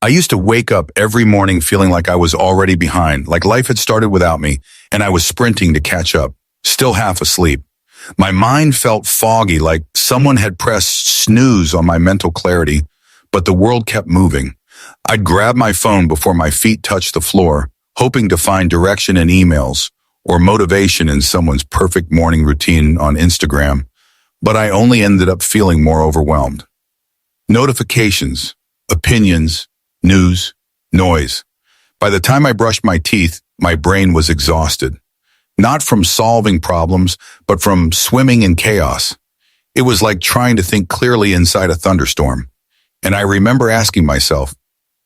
I used to wake up every morning feeling like I was already behind, like life had started without me, and I was sprinting to catch up, still half asleep. My mind felt foggy, like someone had pressed snooze on my mental clarity, but the world kept moving. I'd grab my phone before my feet touched the floor, hoping to find direction in emails or motivation in someone's perfect morning routine on Instagram, but I only ended up feeling more overwhelmed. Notifications, opinions, news, noise. By the time I brushed my teeth, my brain was exhausted. Not from solving problems, but from swimming in chaos. It was like trying to think clearly inside a thunderstorm. And I remember asking myself,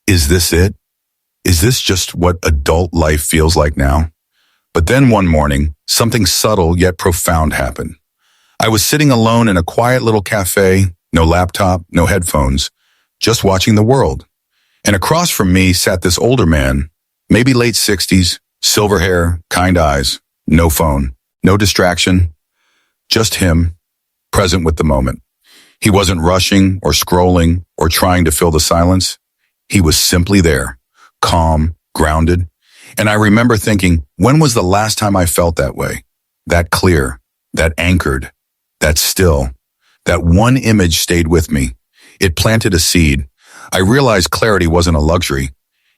is this it? Is this just what adult life feels like now? But then one morning, something subtle yet profound happened. I was sitting alone in a quiet little cafe, no laptop, no headphones, just watching the world. And across from me sat this older man, maybe late 60s, silver hair, kind eyes, no phone, no distraction, just him, present with the moment. He wasn't rushing or scrolling or trying to fill the silence. He was simply there, calm, grounded. And I remember thinking, when was the last time I felt that way? That clear, that anchored, that still. That one image stayed with me. It planted a seed. I realized clarity wasn't a luxury.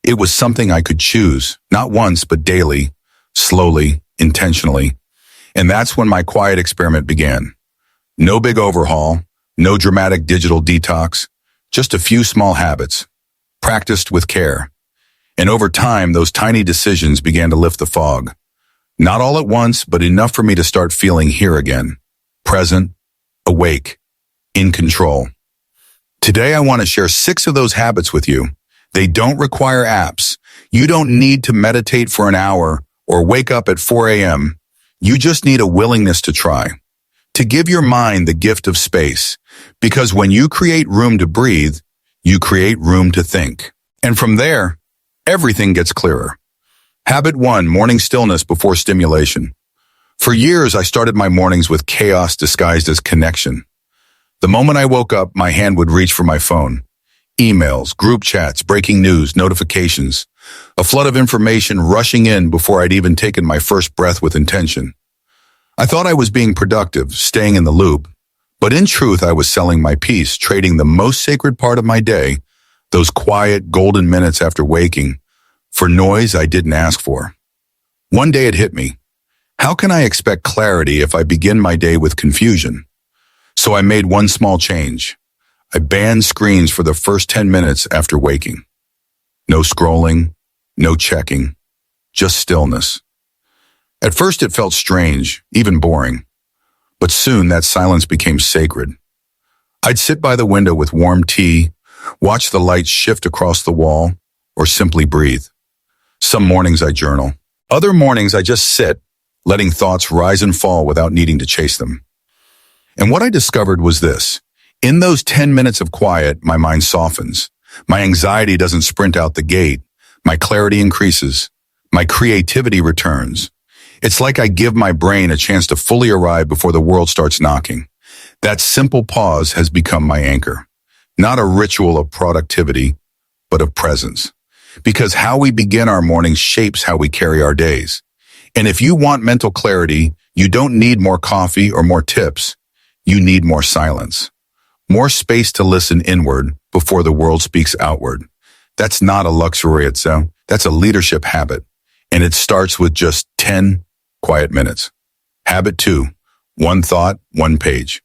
It was something I could choose, not once, but daily, slowly, intentionally. And that's when my quiet experiment began. No big overhaul, no dramatic digital detox, just a few small habits, practiced with care. And over time, those tiny decisions began to lift the fog. Not all at once, but enough for me to start feeling here again, present, awake, in control. Today, I want to share 6 of those habits with you. They don't require apps. You don't need to meditate for an hour or wake up at 4 a.m. You just need a willingness to try, to give your mind the gift of space. Because when you create room to breathe, you create room to think. And from there, everything gets clearer. Habit 1, morning stillness before stimulation. For years, I started my mornings with chaos disguised as connection. The moment I woke up, my hand would reach for my phone. Emails, group chats, breaking news, notifications. A flood of information rushing in before I'd even taken my first breath with intention. I thought I was being productive, staying in the loop. But in truth, I was selling my peace, trading the most sacred part of my day, those quiet, golden minutes after waking, for noise I didn't ask for. One day it hit me. How can I expect clarity if I begin my day with confusion? So I made one small change. I banned screens for the first 10 minutes after waking. No scrolling, no checking, just stillness. At first it felt strange, even boring. But soon that silence became sacred. I'd sit by the window with warm tea, watch the light shift across the wall, or simply breathe. Some mornings I journal. Other mornings I just sit, letting thoughts rise and fall without needing to chase them. And what I discovered was this. In those 10 minutes of quiet, my mind softens. My anxiety doesn't sprint out the gate. My clarity increases. My creativity returns. It's like I give my brain a chance to fully arrive before the world starts knocking. That simple pause has become my anchor. Not a ritual of productivity, but of presence. Because how we begin our mornings shapes how we carry our days. And if you want mental clarity, you don't need more coffee or more tips. You need more silence. More space to listen inward before the world speaks outward. That's not a luxury itself. That's a leadership habit. And it starts with just 10 quiet minutes. Habit 2, one thought, one page.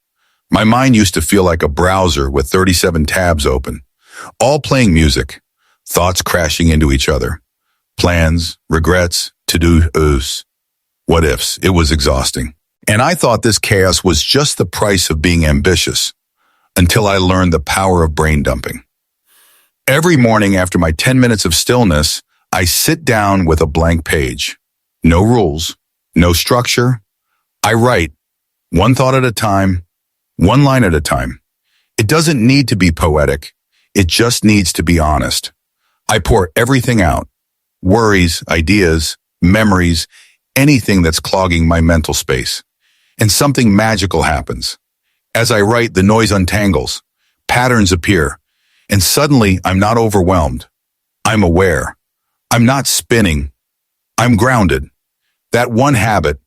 My mind used to feel like a browser with 37 tabs open, all playing music, thoughts crashing into each other. Plans, regrets, to-dos, what ifs. It was exhausting. And I thought this chaos was just the price of being ambitious, until I learned the power of brain dumping. Every morning after my 10 minutes of stillness, I sit down with a blank page. No rules, no structure. I write, one thought at a time, one line at a time. It doesn't need to be poetic. It just needs to be honest. I pour everything out. Worries, ideas, memories, anything that's clogging my mental space. And something magical happens. As I write, the noise untangles, patterns appear, and suddenly I'm not overwhelmed. I'm aware. I'm not spinning. I'm grounded. That one habit,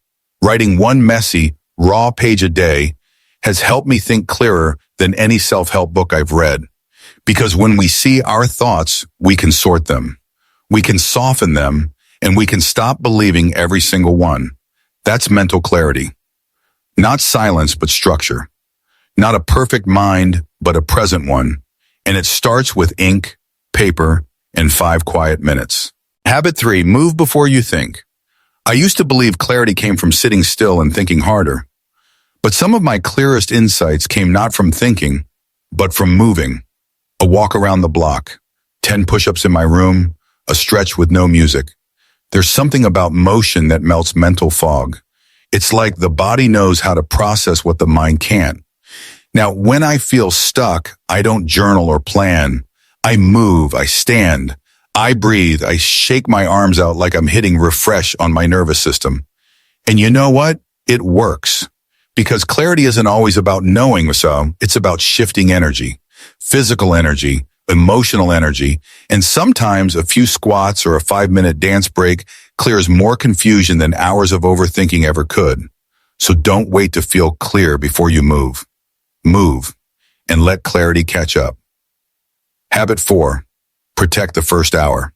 writing one messy, raw page a day, has helped me think clearer than any self-help book I've read. Because when we see our thoughts, we can sort them. We can soften them, and we can stop believing every single one. That's mental clarity. Not silence, but structure. Not a perfect mind, but a present one. And it starts with ink, paper, and 5 quiet minutes. Habit 3, move before you think. I used to believe clarity came from sitting still and thinking harder. But some of my clearest insights came not from thinking, but from moving. A walk around the block, 10 push-ups in my room, a stretch with no music. There's something about motion that melts mental fog. It's like the body knows how to process what the mind can't. Now, when I feel stuck, I don't journal or plan. I move, I stand, I breathe, I shake my arms out like I'm hitting refresh on my nervous system. And you know what? It works. Because clarity isn't always about knowing so, it's about shifting energy, physical energy, emotional energy, and sometimes a few squats or a 5-minute dance break clears more confusion than hours of overthinking ever could. So don't wait to feel clear before you move. Move, and let clarity catch up. Habit 4, protect the first hour.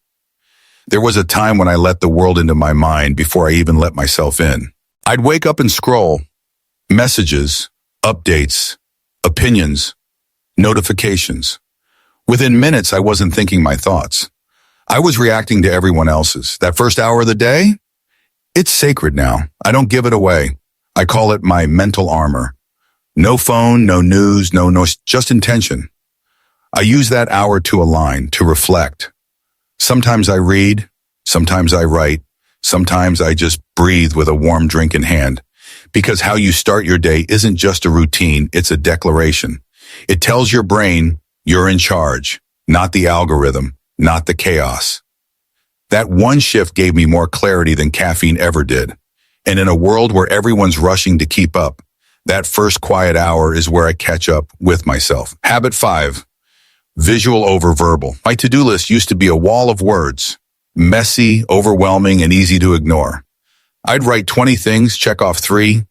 There was a time when I let the world into my mind before I even let myself in. I'd wake up and scroll. Messages, updates, opinions, notifications. Within minutes, I wasn't thinking my thoughts. I was reacting to everyone else's. That first hour of the day? It's sacred now. I don't give it away. I call it my mental armor. No phone, no news, no noise, just intention. I use that hour to align, to reflect. Sometimes I read, sometimes I write, sometimes I just breathe with a warm drink in hand. Because how you start your day isn't just a routine, it's a declaration. It tells your brain you're in charge, not the algorithm, not the chaos. That one shift gave me more clarity than caffeine ever did. And in a world where everyone's rushing to keep up, that first quiet hour is where I catch up with myself. Habit 5, visual over verbal. My to-do list used to be a wall of words, messy, overwhelming, and easy to ignore. I'd write 20 things, check off 3,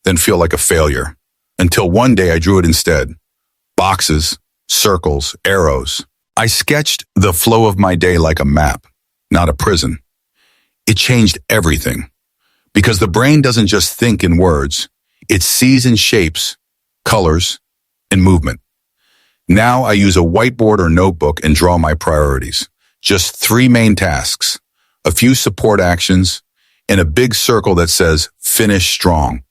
then feel like a failure. Until one day I drew it instead. Boxes, circles, arrows. I sketched the flow of my day like a map, not a prison. It changed everything. Because the brain doesn't just think in words, it sees in shapes, colors, and movement. Now I use a whiteboard or notebook and draw my priorities. Just 3 main tasks, a few support actions, and a big circle that says, finish strong.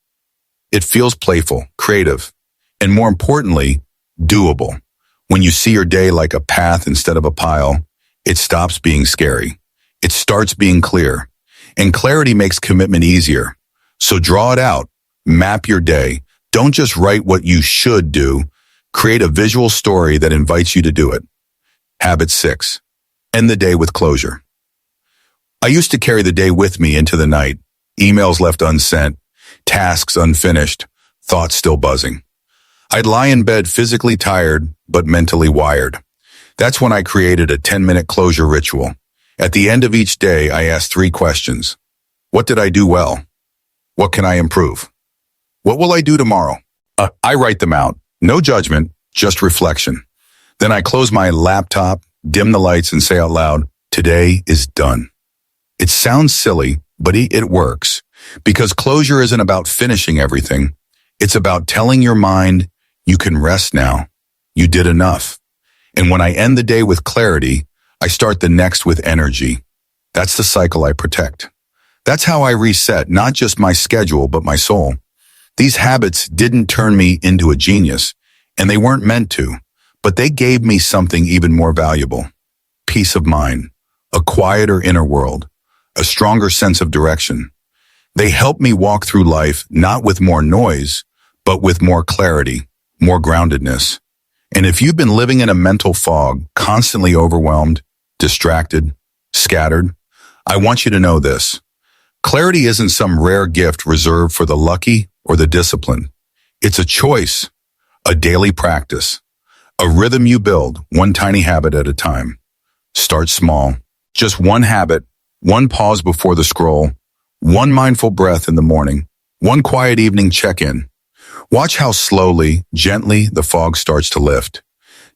It feels playful, creative, and more importantly, doable. When you see your day like a path instead of a pile, it stops being scary. It starts being clear. And clarity makes commitment easier. So draw it out. Map your day. Don't just write what you should do. Create a visual story that invites you to do it. Habit 6. End the day with closure. I used to carry the day with me into the night. Emails left unsent, tasks unfinished, thoughts still buzzing. I'd lie in bed physically tired, but mentally wired. That's when I created a 10-minute closure ritual. At the end of each day, I asked 3 questions. What did I do well? What can I improve? What will I do tomorrow? I write them out. No judgment, just reflection. Then I close my laptop, dim the lights, and say out loud, today is done. It sounds silly, but it works. Because closure isn't about finishing everything. It's about telling your mind, you can rest now. You did enough. And when I end the day with clarity, I start the next with energy. That's the cycle I protect. That's how I reset not just my schedule, but my soul. These habits didn't turn me into a genius, and they weren't meant to, but they gave me something even more valuable. Peace of mind, a quieter inner world, a stronger sense of direction. They help me walk through life not with more noise, but with more clarity, more groundedness. And if you've been living in a mental fog, constantly overwhelmed, distracted, scattered, I want you to know this. Clarity isn't some rare gift reserved for the lucky or the disciplined. It's a choice, a daily practice, a rhythm you build one tiny habit at a time. Start small. Just one habit, one pause before the scroll, one mindful breath in the morning, one quiet evening check-in. Watch how slowly, gently the fog starts to lift.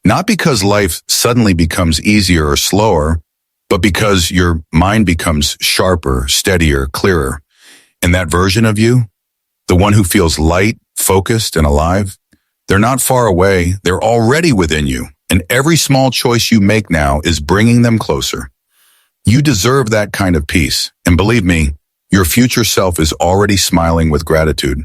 Not because life suddenly becomes easier or slower, but because your mind becomes sharper, steadier, clearer. And that version of you, the one who feels light, focused, and alive, they're not far away. They're already within you. And every small choice you make now is bringing them closer. You deserve that kind of peace. And believe me, your future self is already smiling with gratitude.